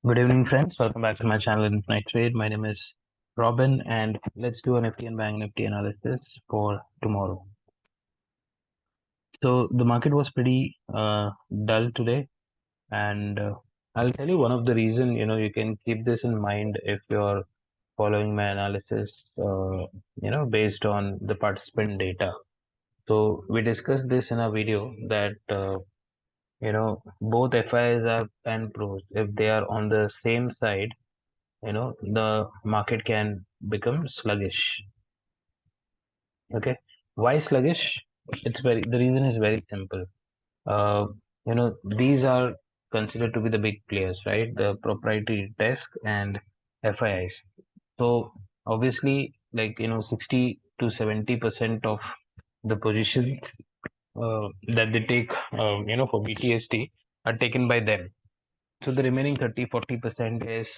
Good evening, friends. Welcome back to my channel, Intraday Trade. My name is Robin, and let's do a Nifty and Bank Nifty analysis for tomorrow. So the market was pretty dull today, and I'll tell you one of the reason. You can keep this in mind if you're following my analysis. Based on the participant data. So we discussed this in a video that both FIs are and pros, if they are on the same side, the market can become sluggish. Okay, why sluggish? The reason is very simple. uh, these are considered to be the big players, right? The proprietary desk and FIIs. So obviously, 60 to 70% of the positions that they take, for BTST are taken by them. So the remaining 30-40% is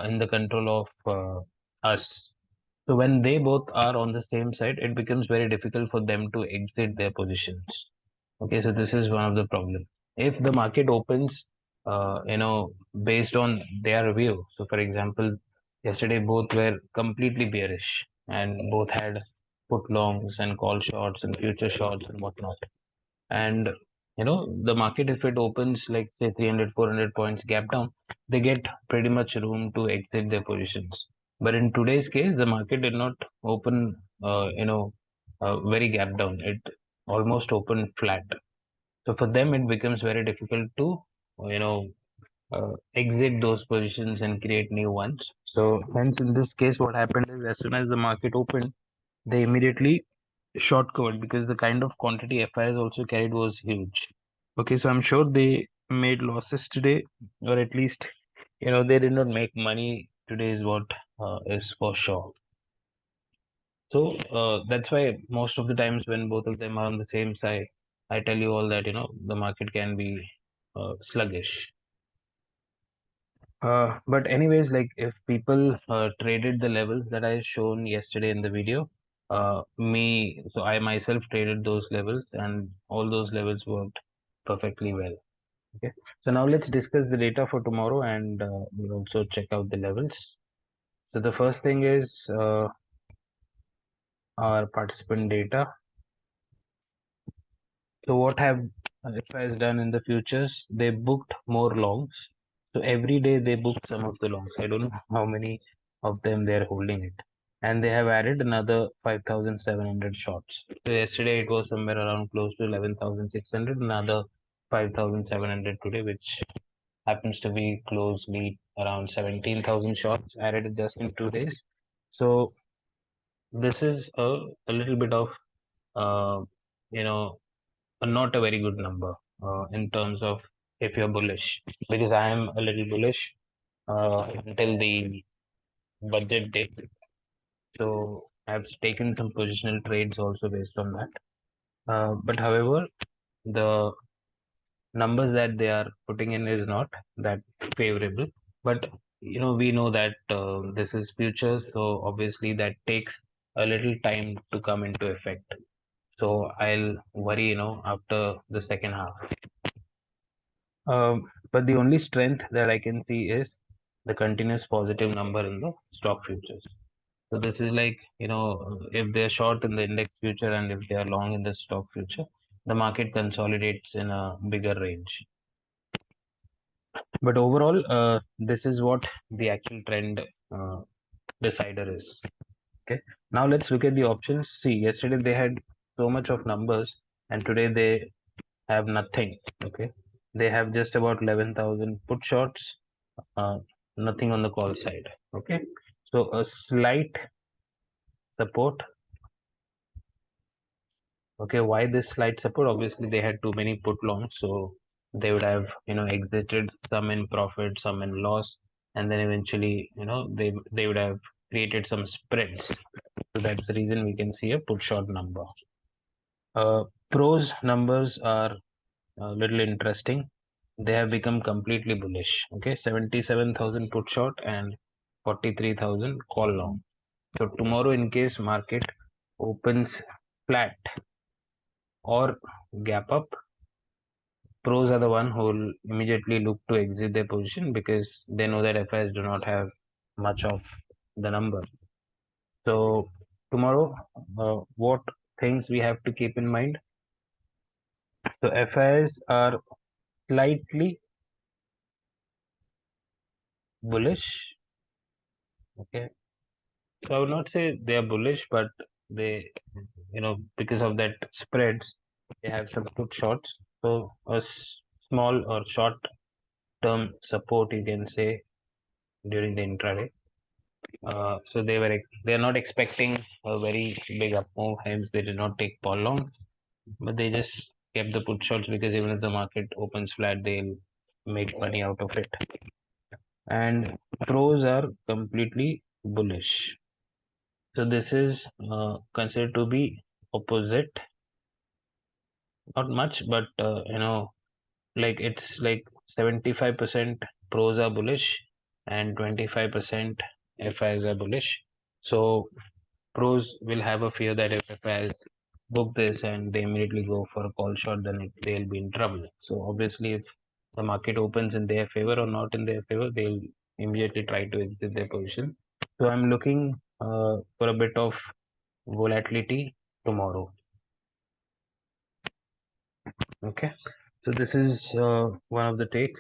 in the control of us. So when they both are on the same side, it becomes very difficult for them to exit their positions. Okay, so this is one of the problems. If the market opens, based on their view. So for example, yesterday both were completely bearish and both had put longs and call shorts and future shorts and whatnot. And the market, if it opens like say 300-400 points gap down, they get pretty much room to exit their positions. But in today's case, the market did not open very gap down. It almost opened flat. So for them it becomes very difficult to you know exit those positions and create new ones. So hence in this case what happened is, as soon as the market opened, they immediately short covered, because the kind of quantity FIs also carried was huge. Okay, so I'm sure they made losses today, or at least they did not make money today, is what is for sure. So that's why most of the times when both of them are on the same side, I tell you all that the market can be sluggish. But anyways, like if people traded the levels that I shown yesterday in the video, so I myself traded those levels, and all those levels worked perfectly well. Okay, so now let's discuss the data for tomorrow, and we'll also check out the levels. So the first thing is our participant data. So what have FIs done in the futures? They booked more longs. So every day they booked some of the longs. I don't know how many of them they're holding it. And they have added another 5,700 shorts. So yesterday it was somewhere around close to 11,600, another 5,700 today, which happens to be closely around 17,000 shorts added just in 2 days. So this is a little bit of, uh, you know, not a very good number in terms of if you're bullish, because I am a little bullish until the budget date. So I've taken some positional trades also based on that. But however, the numbers that they are putting in is not that favorable. But we know that this is futures, so obviously that takes a little time to come into effect. So I'll worry, after the second half. But the only strength that I can see is the continuous positive number in the stock futures. So this is like, if they're short in the index future and if they are long in the stock future, the market consolidates in a bigger range. But overall, this is what the actual trend decider is. Okay. Now let's look at the options. See, yesterday they had so much of numbers, and today they have nothing. Okay. They have just about 11,000 put shorts, uh, nothing on the call side. Okay, so a slight support. Okay, why this slight support? Obviously they had too many put longs, so they would have exited some in profit, some in loss, and then eventually they would have created some spreads. So that's the reason we can see a put short number. Pros numbers are a little interesting. They have become completely bullish. Okay, 77,000 put short and 43,000 call long. So tomorrow, in case market opens flat or gap up, Pros are the one who will immediately look to exit their position because they know that FIs do not have much of the number. So tomorrow, what things we have to keep in mind? So FIs are slightly bullish. Okay, so I would not say they are bullish, but they, because of that spreads, they have some put shorts. So a small or short term support, you can say, during the intraday. So they are not expecting a very big up move, hence they did not take call long, but they just kept the put shorts because even if the market opens flat, they'll make money out of it. And pros are completely bullish. So this is considered to be opposite, not much, but like it's like 75% pros are bullish and 25% FIs are bullish. So pros will have a fear that if FIs book this and they immediately go for a call short, then they'll be in trouble. So obviously, if the market opens in their favor or not in their favor, they'll immediately try to exit their position. So I'm looking for a bit of volatility tomorrow. Okay, so this is one of the take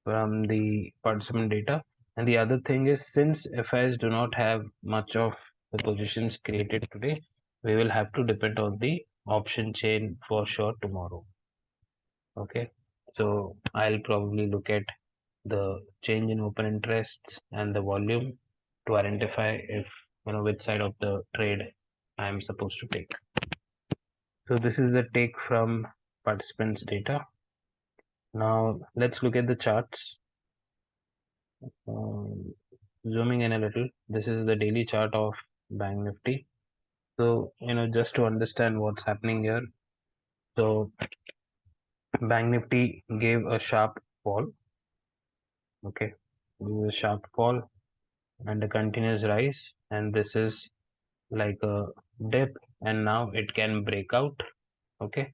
from the participant data. And the other thing is, since FIs do not have much of the positions created today, we will have to depend on the option chain for sure tomorrow. Okay, so I'll probably look at the change in open interests and the volume to identify if which side of the trade I am supposed to take. So this is the take from participants data. Now let's look at the charts. Um, Zooming in a little, this is the daily chart of Bank Nifty. So just to understand what's happening here. So Bank Nifty gave a sharp fall. Okay, this is a sharp fall and a continuous rise, and this is like a dip, and now it can break out. Okay,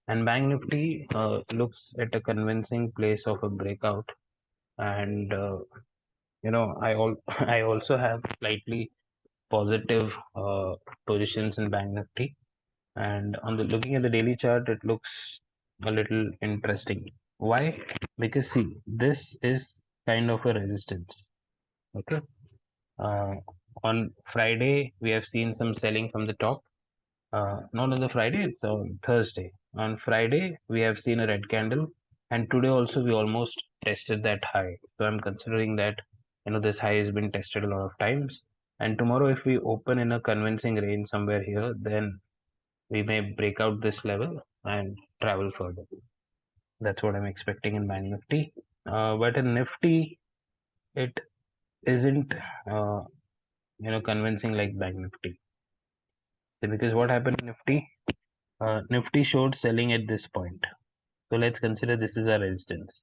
and Bank Nifty looks at a convincing place of a breakout, and I also have slightly positive positions in Bank Nifty, and on the looking at the daily chart, it looks a little interesting. Why? Because see, this is kind of a resistance. Okay, uh, on Friday we have seen some selling from the top. Not on the Friday, it's on Thursday. On Friday, we have seen a red candle, and today also we almost tested that high. So I'm considering that this high has been tested a lot of times. And tomorrow, if we open in a convincing range somewhere here, then we may break out this level and travel further. That's what I'm expecting in Bank Nifty. But in Nifty, it isn't convincing like Bank Nifty. Because what happened in Nifty? Nifty showed selling at this point. So let's consider this is a resistance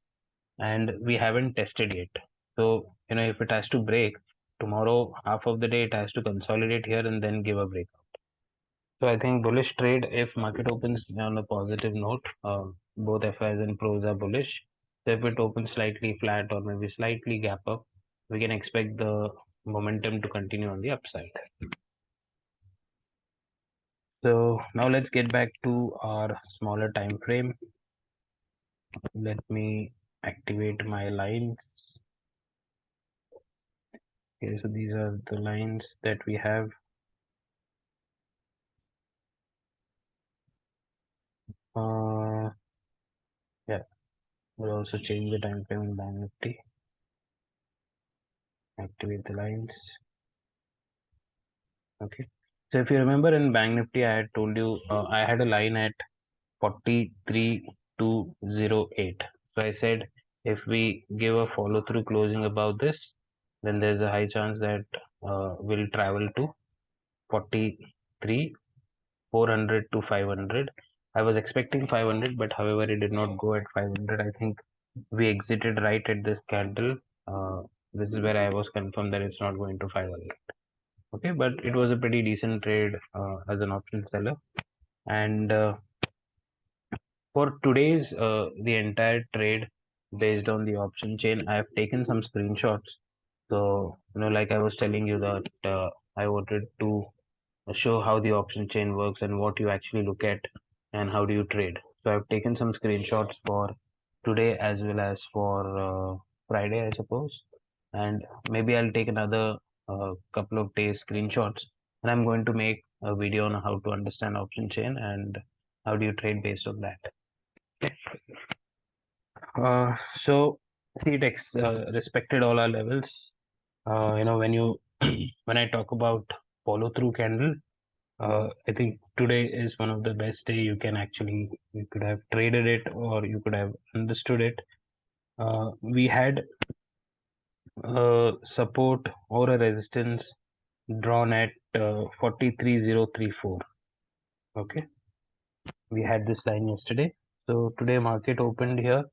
and we haven't tested yet. So, if it has to break tomorrow, half of the day, it has to consolidate here and then give a break. So I think bullish trade if market opens on a positive note, both FIs and pros are bullish. So if it opens slightly flat or maybe slightly gap up, we can expect the momentum to continue on the upside. So now let's get back to our smaller time frame. Let me activate my lines. Okay, so these are the lines that we have. Yeah, we'll also change the time frame in Bank Nifty. Activate the lines. Okay. So if you remember in Bank Nifty, I had told you I had a line at 43,208. So I said if we give a follow through closing above this, then there's a high chance that we'll travel to 43 400 to 500. I was expecting 500, but however, it did not go at 500. I think we exited right at this candle. This is where I was confirmed that it's not going to 500. Okay, but it was a pretty decent trade as an option seller. And For today's the entire trade based on the option chain, I have taken some screenshots. So like I was telling you that I wanted to show how the option chain works and what you actually look at and how do you trade. So I've taken some screenshots for today as well as for Friday, I suppose, and maybe I'll take another couple of days screenshots, and I'm going to make a video on how to understand option chain and how do you trade based on that. So see, respected all our levels. When you when I talk about follow through candle, I think today is one of the best day you could have traded it or you could have understood it. We had support or a resistance drawn at 43034. Okay, we had this line yesterday. So today market opened here.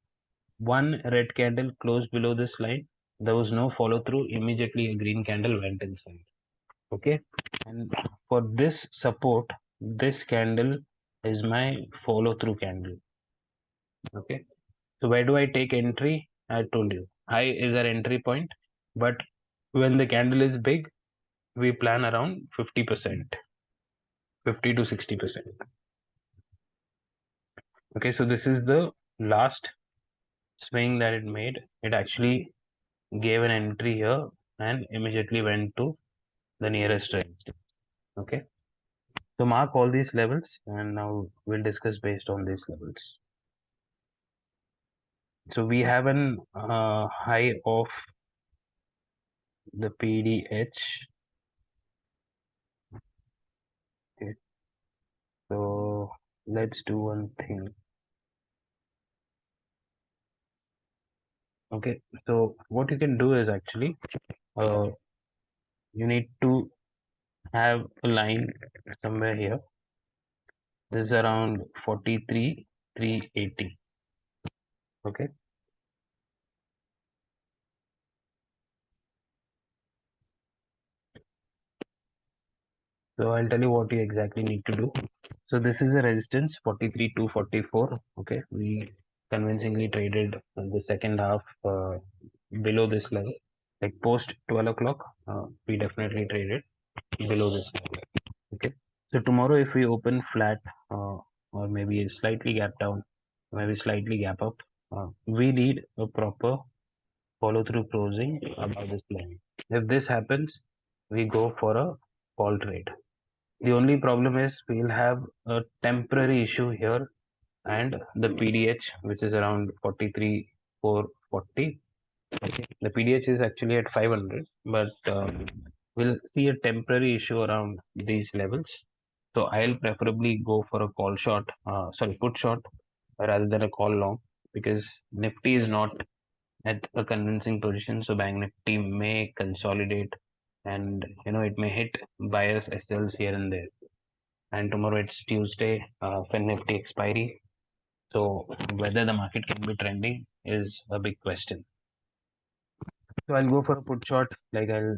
One red candle closed below this line. There was no follow through. Immediately a green candle went inside. Okay, and for this support, this candle is my follow through candle. Okay, so where do I take entry? I told you high is our entry point, but when the candle is big, we plan around 50%, 50 to 60%. Okay, so this is the last swing that it made. It actually gave an entry here and immediately went to the nearest resistance. Okay, so mark all these levels and now we'll discuss based on these levels. So we have an high of the PDH. Okay, so let's do one thing. Okay, so what you can do is actually you need to have a line somewhere here. This is around 43,380. Okay, so I'll tell you what you exactly need to do. So this is a resistance 43,244. Okay, we convincingly traded the second half below this level. Like post 12 o'clock, we definitely traded below this level. Okay, so tomorrow if we open flat or maybe slightly gap down, maybe slightly gap up, we need a proper follow through closing above this line. If this happens, we go for a call trade. The only problem is we'll have a temporary issue here and the PDH, which is around 43,440. Okay. The PDH is actually at 500, but we'll see a temporary issue around these levels. So I'll preferably go for a call short, put short rather than a call long, because Nifty is not at a convincing position. So Bank Nifty may consolidate and it may hit buyers SLs here and there. And tomorrow it's Tuesday, Fin Nifty expiry. So whether the market can be trending is a big question. So I'll go for a put short, like I'll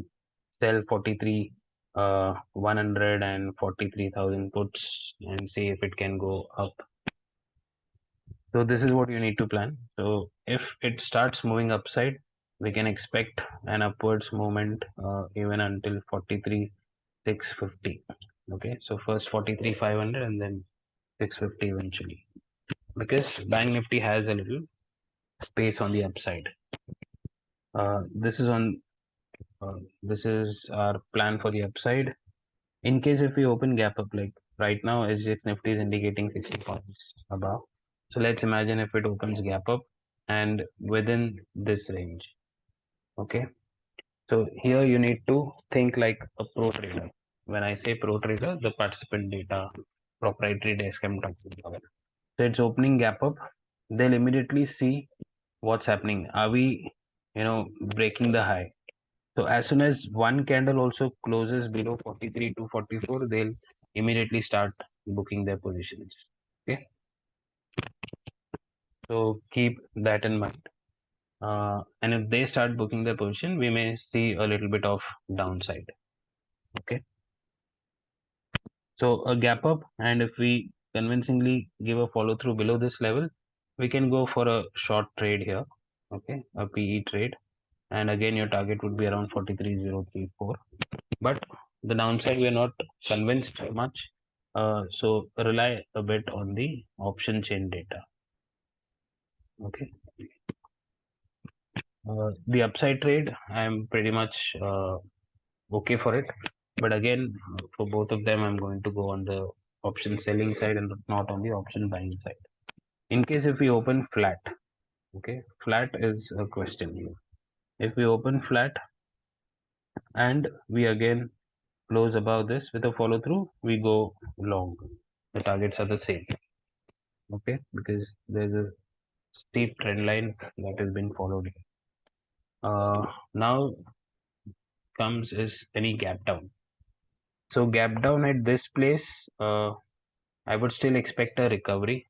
sell 100 and 43,000 puts and see if it can go up. So this is what you need to plan. So if it starts moving upside, we can expect an upwards movement even until 43,650. Okay, so first 43,500 and then 650 eventually, because Bank Nifty has a little space on the upside. This is on this is our plan for the upside. In case if we open gap up, like right now SGX Nifty is indicating 60 points above. So let's imagine if it opens gap up and within this range. Okay, so here you need to think like a pro trader. When I say pro trader, the participant data proprietary desk I'm talking about. So it's opening gap up, they'll immediately see what's happening. Are we breaking the high? So as soon as one candle also closes below 43,244, they'll immediately start booking their positions. Okay, so keep that in mind. And if they start booking their position, we may see a little bit of downside. Okay, so a gap up, and if we convincingly give a follow through below this level, we can go for a short trade here. Okay, a PE trade, and again your target would be around 43,034. But the downside, we are not convinced much, so rely a bit on the option chain data. Okay, the upside trade, I'm pretty much okay for it, but again, for both of them, I'm going to go on the option selling side and not on the option buying side. In case if we open flat, okay, flat is a question here. If we open flat and we again close above this with a follow through, we go long. The targets are the same, okay, because there's a steep trend line that has been followed. Now comes is any gap down. So gap down at this place, I would still expect a recovery,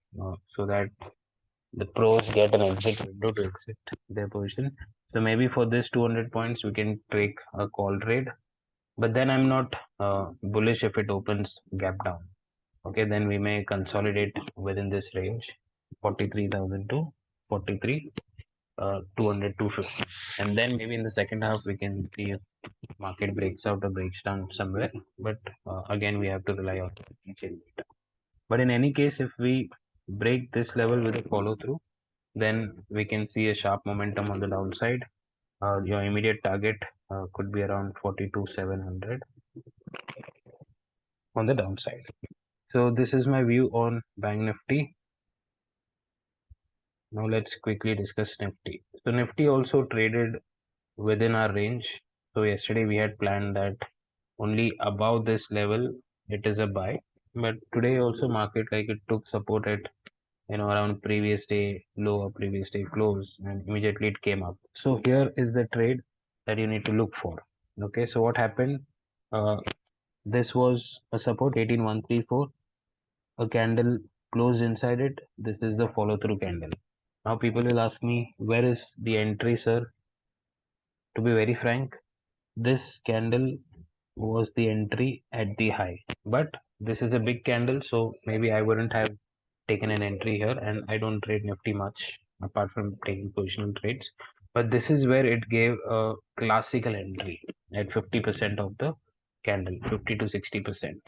so that the pros get an exit window to exit their position. So maybe for this 200 points, we can take a call trade, but then I'm not bullish if it opens gap down. Okay, then we may consolidate within this range, 43,000 to 43, 200, 250. And then maybe in the second half, we can see if market breaks out or breaks down somewhere. But again, we have to rely on each data. But in any case, if we break this level with a follow through, then we can see a sharp momentum on the downside. Your immediate target could be around 42,700 on the downside. So this is my view on Bank Nifty. Now let's quickly discuss Nifty. So Nifty also traded within our range. So yesterday we had planned that only above this level it is a buy. But today also market like it took support at around previous day low or previous day close, and immediately it came up. So here is the trade that you need to look for. Okay, so what happened? Uh, this was a support 18134, a candle closed inside it. This is the follow through candle. Now people will ask me, where is the entry, sir? To be very frank, this candle was the entry at the high, but this is a big candle, so maybe I wouldn't have taken an entry here, and I don't trade Nifty much apart from taking positional trades. But this is where it gave a classical entry at 50% of the candle, 50 to 60%.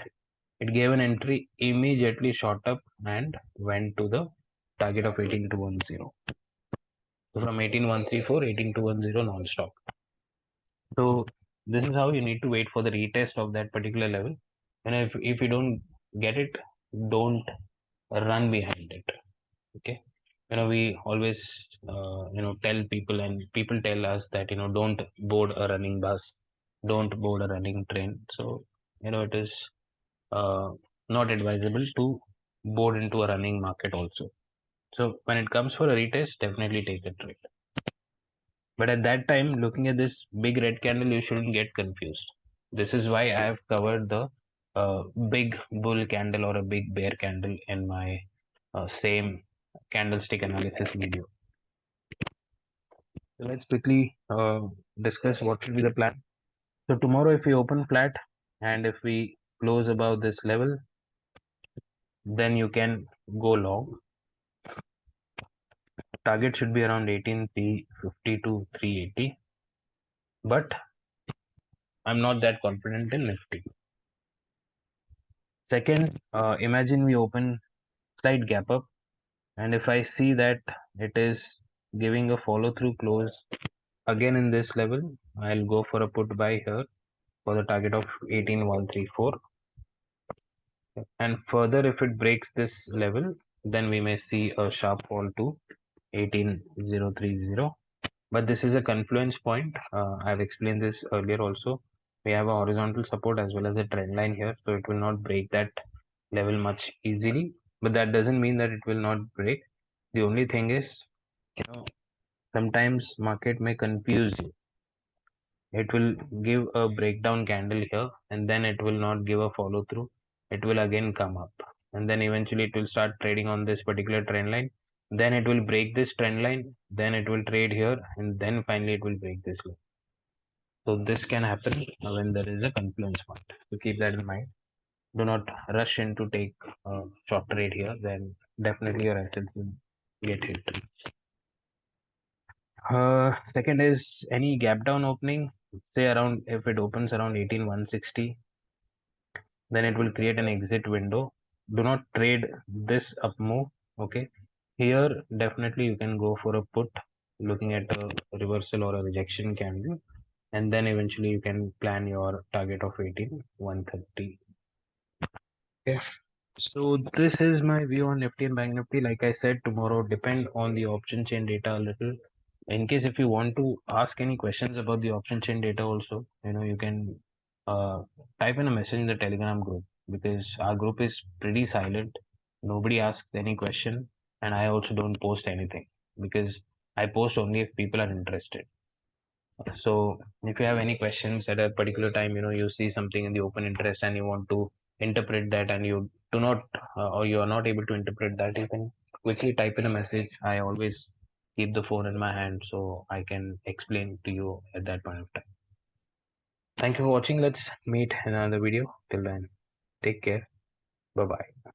It gave an entry, immediately shot up and went to the target of 18210. So from 18134, 18210 non-stop. So this is how you need to wait for the retest of that particular level. And if you don't get it, don't run behind it. Okay, we always tell people, and people tell us that don't board a running bus, don't board a running train. So it is uh, not advisable to board into a running market also. So when it comes for a retest, definitely take a trade. But at that time, looking at this big red candle, you shouldn't get confused. This is why I have covered the big bull candle or a big bear candle in my same candlestick analysis video. So let's quickly discuss what should be the plan. So tomorrow, if we open flat and if we close above this level, then you can go long. Target should be around 18,350 to 380. But I'm not that confident in Nifty. Second, imagine we open slight gap up, and if I see that it is giving a follow through close again in this level, I'll go for a put buy here for the target of 18134. And further, if it breaks this level, then we may see a sharp fall to 18030. But this is a confluence point. I've explained this earlier also. We have a horizontal support as well as a trend line here, so it will not break that level much easily. But that doesn't mean that it will not break. The only thing is, sometimes market may confuse you. It will give a breakdown candle here, and then it will not give a follow through. It will again come up, and then eventually it will start trading on this particular trend line. Then it will break this trend line, then it will trade here, and then finally it will break this line. So this can happen when there is a confluence point. So keep that in mind. do not rush in to take a short trade here, then definitely your assets will get hit. Second is any gap down opening, say around, if it opens around 18,160, then it will create an exit window. Do not trade this up move. Okay, here definitely you can go for a put, looking at a reversal or a rejection candle, and then eventually you can plan your target of 18,130. Okay. So this is my view on Nifty and Bank Nifty. Like I said, tomorrow depend on the option chain data a little. In case if you want to ask any questions about the option chain data also, you can uh, type in a message in the Telegram group, because our group is pretty silent. Nobody asks any question, and I also don't post anything, because I post only if people are interested. So if you have any questions at a particular time, you see something in the open interest and you want to interpret that, and you do not, or you are not able to interpret that, you can quickly type in a message. I always keep the phone in my hand so I can explain to you at that point of time. Thank you for watching. Let's meet in another video. Till then, take care. Bye bye.